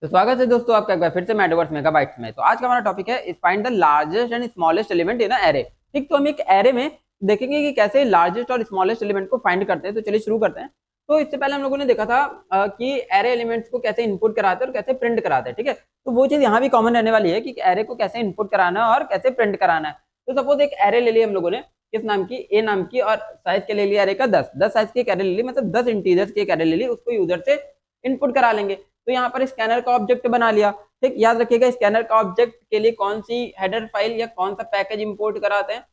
तो स्वागत है दोस्तों आपका एक बार फिर से मेटावर्स मेगाबाइट्स में। तो आज का हमारा टॉपिक है find the largest and smallest element in array. ठीक, तो हम एक एरे में देखेंगे कि कैसे लार्जेस्ट और स्मॉलेस्ट एलिमेंट को फाइंड करते हैं। तो चलिए शुरू करते हैं। तो इससे पहले हम लोगों ने देखा था कि एरे एलिमेंट्स को कैसे इनपुट कराते हैं और कैसे प्रिंट कराते हैं। ठीक है, तो वो चीज यहाँ भी कॉमन रहने वाली है कि एरे को कैसे इनपुट कराना है और कैसे प्रिंट कराना है। तो सपोज एक एरे ले लिया हम लोगों ने, किस नाम की, ए नाम की, और साइज के ले लिया एरे का 10 साइज की एक एरे ले ली, मतलब 10 इंटीजर्स की एक एरे ले ली, उसको यूजर से इनपुट करा लेंगे। तो यहाँ पर स्कैनर का ऑब्जेक्ट बना लिया। ठीक, याद रखिएगा स्कैनर का ऑब्जेक्ट के लिए कौन सी हेडर फाइल या कौन सा पैकेज इंपोर्ट कराते हैं,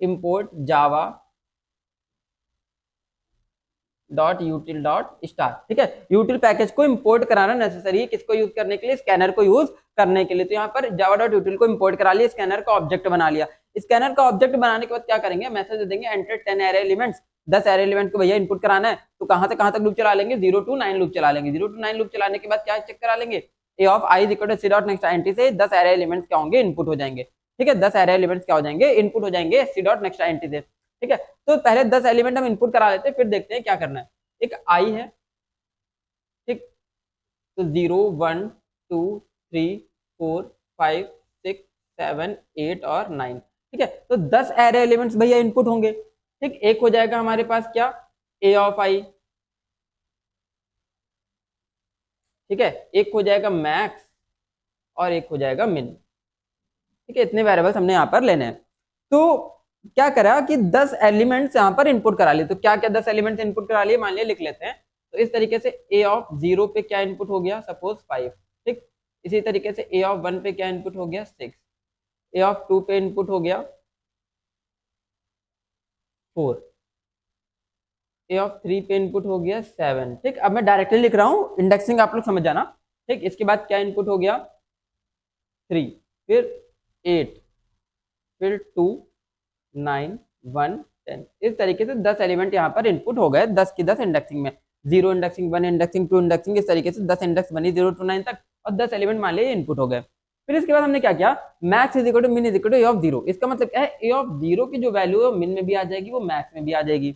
import Java dot यूटिल dot star. ठीक है, यूटिल पैकेज को इंपोर्ट कराना नेसेसरी है, किसको यूज करने के लिए, स्कैनर को यूज करने के लिए। तो यहाँ पर जावा डॉट यूटिल को इंपोर्ट करा लिया, स्कैनर का ऑब्जेक्ट बना लिया। स्कैनर का ऑब्जेक्ट बनाने के बाद क्या करेंगे, मैसेज दे देंगे enter 10 array elements, 10 array element को भैया इनपुट कराना है। तो कहां से कहां तक लूप चला लेंगे, 0 to 9 लूप चला लेंगे। 0 to 9 लूप चलाने के बाद क्या चेक करा लेंगे, A of I equal to C dot next entry से 10 एरे एलिमेंट्स क्या होंगे, इनपुट हो जाएंगे। ठीक है, 10 एरे एलिमेंट्स क्या हो जाएंगे, इनपुट हो जाएंगे सी डॉट नेक्स्ट एंट्री से। ठीक है, तो पहले 10 एलिमेंट हम इनपुट करा लेते हैं, फिर देखते हैं क्या करना है। एक आई है, ठीक, तो 0 1 2 3 4 5 6 7 8 और 9। ठीक है, तो 10 एरे एलिमेंट्स भैया इनपुट होंगे। ठीक, एक हो जाएगा हमारे पास क्या, ए ऑफ आई। ठीक है, एक हो जाएगा मैक्स और एक हो जाएगा मिन। ठीक है, इतने वेरिएबल्स हमने यहाँ पर लेने हैं। तो क्या करा कि 10 एलिमेंट्स यहाँ पर इनपुट करा लिए। तो क्या क्या 10 एलिमेंट्स इनपुट करा लिए, मान लिया लिख लेते हैं। तो इस तरीके से ए ऑफ 0 पे क्या इनपुट हो गया, सपोज 5। ठीक, इसी तरीके से ए ऑफ 1 पे क्या इनपुट हो गया, 6। ए ऑफ 2 पे इनपुट हो गया 4। ए ऑफ 3 पे इनपुट हो गया 7। ठीक, अब मैं डायरेक्टली लिख रहा हूँ, इंडेक्सिंग आप लोग समझ जाना। ठीक, इसके बाद क्या इनपुट हो गया, 3, फिर 8, फिर 2, 9, 1, 10। इस तरीके से 10 एलिमेंट यहाँ पर इनपुट हो गए, 10 की 10 इंडेक्सिंग में। 0 इंडेक्सिंग, 1 इंडेक्सिंग, 2 इंडेक्सिंग, इस तरीके से 10 इंडेक्स बनी 0 to 9 तक, और 10 एलिमेंट मान लिए इनपुट हो गए। फिर इसके बाद हमने क्या किया, max is equal to min is equal to A of 0। इसका मतलब क्या है, ए ऑफ 0 की जो वैल्यू है मिन में भी आ जाएगी, वो मैक्स में भी आ जाएगी।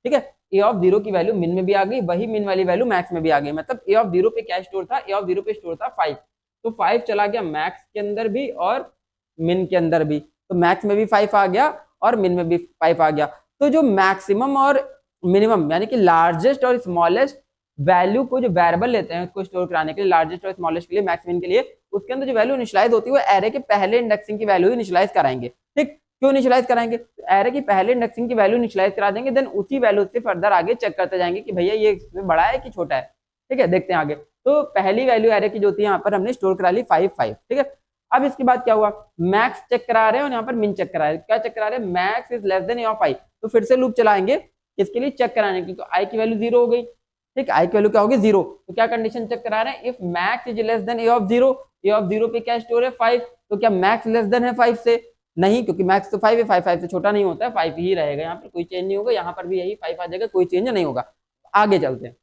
ठीक है, ए ऑफ 0 की वैल्यू मिन में भी आ गई, वही मिन वाली वैल्यू मैक्स में भी आ गई। मतलब ए ऑफ 0 पे क्या स्टोर था, ए ऑफ 0 पे स्टोर था 5। तो 5 चला गया मैक्स के अंदर भी और मिन के अंदर भी। तो मैक्स में भी 5 आ गया और मिन में भी 5 आ गया। तो जो मैक्सिमम और मिनिमम यानी कि लार्जेस्ट और स्मॉलेस्ट वैल्यू को जो वेरिएबल लेते हैं उसको स्टोर कराने के लिए, लार्जेस्ट और स्मॉलेस्ट के लिए, मैक्सिमम के लिए, उसके अंदर जो वैल्यू इनिशियलाइज होती है वो एरे के पहले इंडेक्सिंग की वैल्यू इनिशियलाइज कराएंगे। ठीक, क्यों इनिशियलाइज कराएंगे, एरे की पहले इंडेक्सिंग की वैल्यू इनिशियलाइज करा देंगे, देन उसी वैल्यू से फर्दर आगे चेक करते जाएंगे कि भैया ये इसमें बड़ा है कि छोटा है। ठीक है, देखते हैं आगे। तो पहली वैल्यू एरे की जो होती है यहाँ पर हमने स्टोर करा ली 5 5। ठीक है, अब इसके बाद क्या हुआ, मैक्स चेक करा रहे हैं और यहाँ पर मिन चेक करा रहे हैं। क्या चेक करा रहे हैं, max is less than A of I. तो फिर से लूप चलाएंगे इसके लिए चेक कराने की। तो आई की वैल्यू 0 हो गई। ठीक, आई की वैल्यू क्या होगी, 0। तो क्या कंडीशन चेक करा रहे हैं, if max is less than A of 0। A of 0 पे क्या स्टोर है, 5। तो क्या मैक्स लेस देन है 5 से, नहीं, क्योंकि मैक्स तो 5 है, 5 5 से छोटा नहीं होता है, 5 ही रहेगा। यहाँ पर कोई चेंज नहीं होगा, यहाँ पर भी यही 5 आ जाएगा, कोई चेंज नहीं होगा। आगे चलते हैं,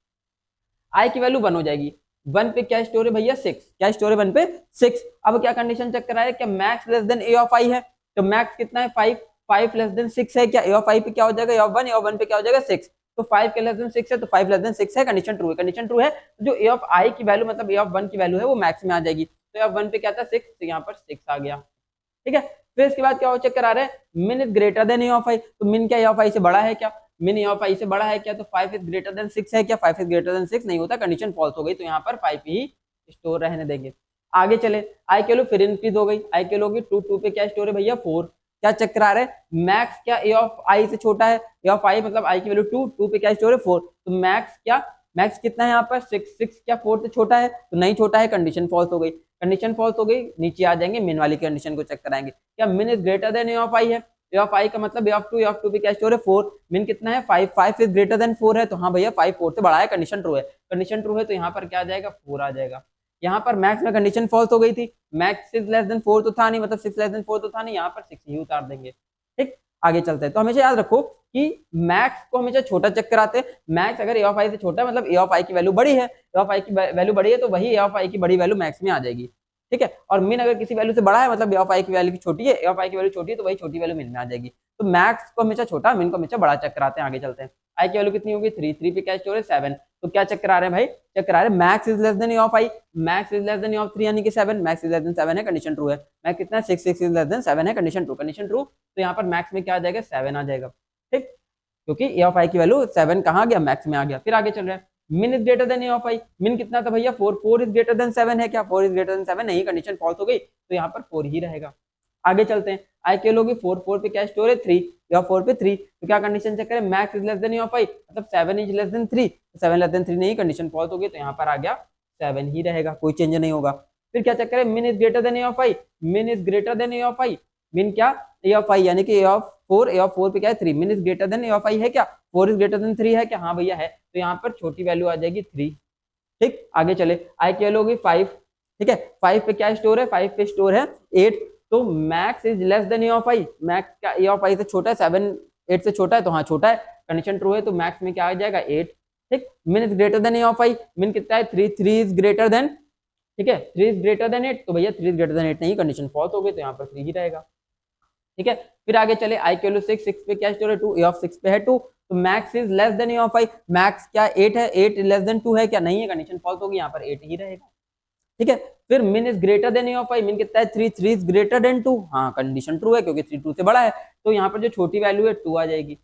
आई की वैल्यू 1 हो जाएगी। 1 पे क्या स्टोर है भैया, 6। क्या स्टोर है 1 पे, 6। अब क्या कंडीशन चेक करा है, क्या max less than A of I है। तो मैक्स कितना है, 5। 5 लेस देन 6 है, क्या ए ऑफ आई पे क्या हो जाएगा, ए ऑफ 1, ए ऑफ 1 पे क्या हो जाएगा, 6। तो 5 के लेस देन 6 है, तो 5 लेस देन 6 है, कंडीशन ट्रू है। कंडीशन ट्रू है, तो जो ए ऑफ आई की वैल्यू मतलब ए ऑफ 1 की वैल्यू है वो मैक्स में आ जाएगी। तो ए ऑफ 1 पे क्या था, 6, तो यहाँ पर 6 आ गया। ठीक है, फिर इसके बाद क्या हो चेक करा रहे हैं, min is greater than A of I. तो मिन क्या ए ऑफ आई से बड़ा है क्या, मिन ए ऑफ आई से बड़ा है क्या। तो 5 इज ग्रेटर देन 6 है क्या, 5 इज ग्रेटर देन 6 नहीं होता, कंडीशन फॉल्स हो गई। तो यहाँ पर 5 ही स्टोर रहने देंगे। आगे चले, आई के लो फिर इंक्रीज हो गई, आई के लोगी 2 2 पे क्या स्टोर है भैया, 4। क्या चेक करा रहे हैं, मैक्स क्या ए ऑफ आई से छोटा है, ए ऑफ आई मतलब आई की वैल्यू 2, 2 पे क्या स्टोर है 4। तो मैक्स क्या, मैक्स कितना है यहाँ पर 6, 6 क्या 4 से छोटा है, तो नहीं छोटा है, कंडीशन फॉल्स हो गई। कंडीशन फॉल्स हो गई, नीचे आ जाएंगे, मिन वाली कंडीशन को चेक कराएंगे। क्या min is greater than A of I है, ए ऑफ आई का मतलब ए ऑफ 2, ए ऑफ 2 पे क्या स्टोर है 4। मिन कितना है 5, 5 इज ग्रेटर देन 4 है, तो हाँ भैया 5 4 से बड़ा है, कंडीशन ट्रू है। कंडीशन ट्रू है तो यहाँ पर क्या आ जाएगा, 4 आ जाएगा। यहाँ पर मैक्स में कंडीशन फॉल्स हो गई थी, मैक्स इज लेस देन 4 तो था नहीं, मतलब 6 लेस देन 4 तो था नहीं, यहाँ पर 6 ही उतार देंगे। ठीक, आगे चलते हैं। तो हमेशा याद रखो कि मैक्स को हमेशा छोटा चेक कराते हैं। मैक्स अगर ए ऑफ आई से छोटा है मतलब ए ऑफ आई की वैल्यू बड़ी है, ए ऑफ आई की वैल्यू बड़ी है तो वही ए ऑफ आई की बड़ी वैल्यू मैक्स में आ जाएगी। ठीक है, और मिन अगर किसी वैल्यू से बड़ा है मतलब ए ऑफ आई की वैल्यू छोटी है, ए ऑफ आई की वैल्यू छोटी है तो वही छोटी वैल्यू मिन में आ जाएगी। तो मैक्स को हमेशा छोटा, मिन को हमेशा बड़ा चेक कराते हैं। आगे चलते हैं, आई की वैल्यू कितनी होगी 3, 3 पे क्या स्टोर है 7। तो क्या चेक करा रहे हैं भाई, चेक करा रहे हैं max is less then of I, max is less then of 3 यानी कि 7, मैक्स इज लेस देन 7 है, कंडीशन ट्रू है। मैक्स कितना है 6, 6 इज लेस देन 7 है, कंडीशन ट्रू, कंडीशन ट्रू। तो यहाँ पर मैक्स में क्या आ जाएगा 7 आ जाएगा, ठीक, क्योंकि ए ऑफ आई की वैल्यू 7 कहाँ गया, मैक्स में आ गया। फिर आगे चल रहे हैं, min is greater than A of I, min कितना था भैया 4, 4 इज ग्रेटर देन 7 है क्या, 4 इज ग्रेटर देन 7 नहीं, कंडीशन फॉल्स हो गई, तो यहाँ पर 4 ही रहेगा। आगे चलते हैं, आई के लोग 4, 4 पे क्या स्टोर है 3, या 4 पे 3, तो क्या कंडीशन चेक करें, max is less than A of I, मतलब 7 is less than 3, 7 less than 3 नहीं, कंडीशन फॉल्स हो गई, तो यहाँ पर आ गया 7 ही रहेगा, कोई चेंज नहीं होगा। फिर क्या चेक करें, min is greater than A of I, min is greater than A of I, min क्या ए ऑफ आई यानी कि ए ऑफ 4, ए ऑफ 4 पे क्या है 3, min is greater than A of I है क्या, 4 इज ग्रेटर देन 3 है क्या, हाँ भैया है, तो यहाँ पर छोटी वैल्यू आ जाएगी 3, ठीक। आगे चले, आई की वैल्यू होगी 5, ठीक है, 5 पे क्या स्टोर है, 5 पे स्टोर है 8, तो max is less than A of I, max क्या ए ऑफ आई से छोटा है, 7 8 से छोटा है, तो हाँ छोटा है, कंडीशन ट्रू है, तो मैक्स में क्या आ जाएगा 8, ठीक। Min is greater than A of I, min कितना है 3, 3 इज ग्रेटर देन, ठीक है, 3 इज ग्रेटर देन 8, तो भैया 3 इज ग्रेटर देन 8 नहीं, कंडीशन फॉल्स हो गई, तो यहाँ पर 3 ही रहेगा, ठीक है। फिर आगे चले, आई की वैल्यू 6, 6 पे क्या स्टोर है 2, ए ऑफ 6 पे है 2, तो max is less than A of I, max क्या 8 है, 8 लेस देन 2 है क्या, नहीं है, कंडीशन फॉल्स होगी, यहाँ पर 8 ही रहेगा, ठीक है। फिर min is greater than A of I, min कितना है 3, 3 इज ग्रेटर देन 2, हाँ कंडीशन ट्रू है, क्योंकि 3 2 से बड़ा है, तो यहाँ पर जो छोटी वैल्यू है 2 आ जाएगी।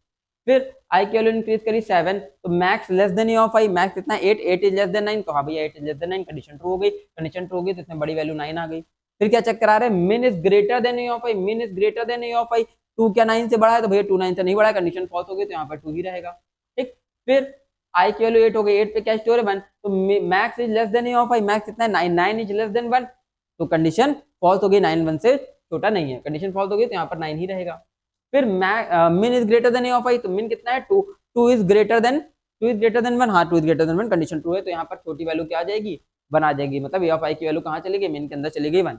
फिर आई की वैल्यू इंक्रीज करी 7, तो max less than A of I, max कितना 8, 8 इज लेस देन 9, तो हाँ भैया 8 is less then 9, condition true हो गई, कंडीशन ट्रू हो गई, तो इसमें बड़ी वैल्यू 9 आ गई। फिर क्या चेक करा रहे हैं, min is greater than A of I, min is greater than A of I, 2 क्या 9 से बड़ा है, तो भैया 2 9 से नहीं बड़ा है, कंडीशन फॉल्स हो गई, तो यहाँ पर 2 ही रहेगा, ठीक। फिर आई की वैल्यू 8 हो गई, 8 पे क्या स्टोर है 1, तो max is less than A of I, max कितना है 9, 9 इज लेस देन 1, तो कंडीशन फॉल्स हो गई, 9 1 से छोटा नहीं है, कंडीशन फॉल्स हो गई, तो यहाँ पर 9 ही रहेगा। फिर min is greater than A of I, तो मिन कितना है 2, 2 इज ग्रेटर देन 1, हाँ 2 is greater then 1, condition true है, तो यहाँ पर छोटी वैल्यू क्या आ जाएगी 1 आ जाएगी, मतलब ए ऑफ आई की वैल्यू कहाँ चली गई, मिन के अंदर चली गई 1।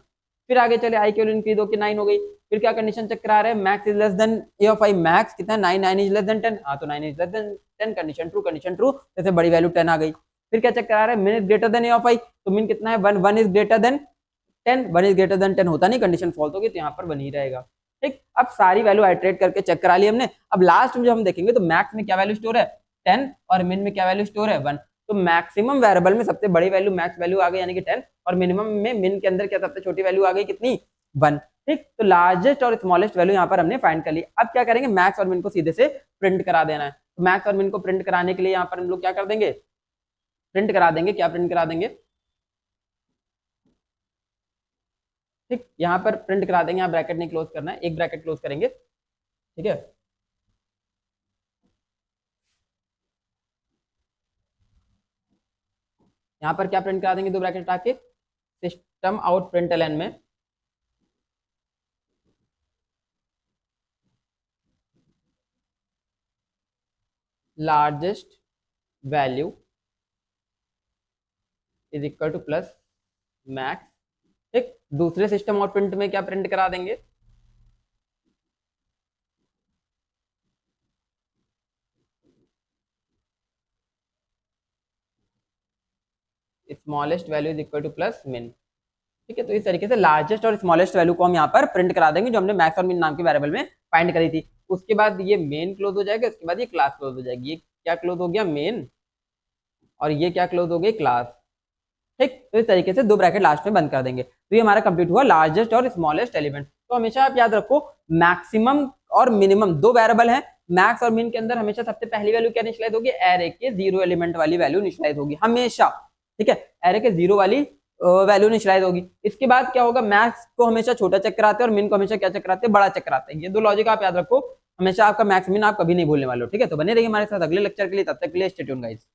फिर आगे चले, आई की वैल्यू इंक्रीज होकर 9 हो गई। फिर क्या कंडीशन चेक करा रहे हैं, max is less than A of I, max कितना है 9, 9 इज लेस देन 10, हाँ तो 9 is less then 10, condition true, condition true, जैसे बड़ी वैल्यू 10 आ गई। फिर क्या चेक करा रहे हैं, min is greater than A of I, तो मिन कितना है 1, 1 is greater than 10, 1 is greater than 10 होता नहीं, कंडीशन फॉल्स होगी, तो यहाँ पर 1 ही रहेगा, ठीक। अब सारी वैल्यू आइटरेट करके चेक करा ली हमने। अब लास्ट में जो हम देखेंगे, तो मैक्स में क्या वैल्यू स्टोर है 10 और मिन में क्या वैल्यू स्टोर है 1, तो मैक्सिमम वेरिएबल में सबसे बड़ी वैल्यू मैक्स वैल्यू आ गई यानी कि 10, और मिनिमम में मिन के अंदर क्या सबसे छोटी वैल्यू आ गई कितनी 1, ठीक। तो लार्जेस्ट और स्मॉलेस्ट वैल्यू यहाँ पर हमने फाइंड कर ली। अब क्या करेंगे, मैक्स और मिन को सीधे से प्रिंट करा देना है। तो मैक्स और मिन को प्रिंट कराने के लिए यहाँ पर हम लोग क्या कर देंगे, प्रिंट करा देंगे, क्या प्रिंट करा देंगे, ठीक, यहाँ पर प्रिंट करा देंगे, यहाँ ब्रैकेट नहीं क्लोज करना है, एक ब्रैकेट क्लोज करेंगे, ठीक है। यहाँ पर क्या प्रिंट करा देंगे, 2 ब्रैकेट आके सिस्टम आउट प्रिंटलन में largest value is equal two plus max, ठीक। दूसरे सिस्टम आउट प्रिंट में क्या प्रिंट करा देंगे, smallest value is equal two plus मिन, ठीक है। तो इस तरीके से लार्जेस्ट और स्मॉलेस्ट वैल्यू को हम यहाँ पर प्रिंट करा देंगे, जो हमने मैक्स और मिन नाम के वेरिएबल में फाइंड करी थी। उसके बाद ये मेन क्लोज हो जाएगा, उसके बाद ये क्लास क्लोज हो जाएगी। ये क्या क्लोज हो गया मेन, और ये क्या क्लोज हो गई क्लास, ठीक। तो इस तरीके से 2 ब्रैकेट लास्ट में बंद कर देंगे। तो ये हमारा कंप्लीट हुआ लार्जेस्ट और स्मॉलेस्ट एलिमेंट। तो हमेशा आप याद रखो, मैक्सिमम और मिनिमम 2 वेरिएबल हैं, मैक्स और मिन के अंदर हमेशा सबसे पहली वैल्यू क्या इनिशियलाइज होगी, एरे के 0 एलिमेंट वाली वैल्यू इनिशियलाइज होगी हमेशा, ठीक है, एरे के 0 वाली वैल्यू इनिशियलाइज होगी। इसके बाद क्या होगा, मैक्स को हमेशा छोटा चेक कराते हैं और मिन को हमेशा क्या चेक कराते हैं, बड़ा चेक कराते हैं। ये 2 लॉजिक आप याद रखो, हमेशा आपका मैक्स मिन आप कभी नहीं भूलने वाले हो, ठीक है। तो बने रहिए हमारे साथ अगले लेक्चर के लिए, तब तक के लिए स्टे ट्यून्ड गाइस।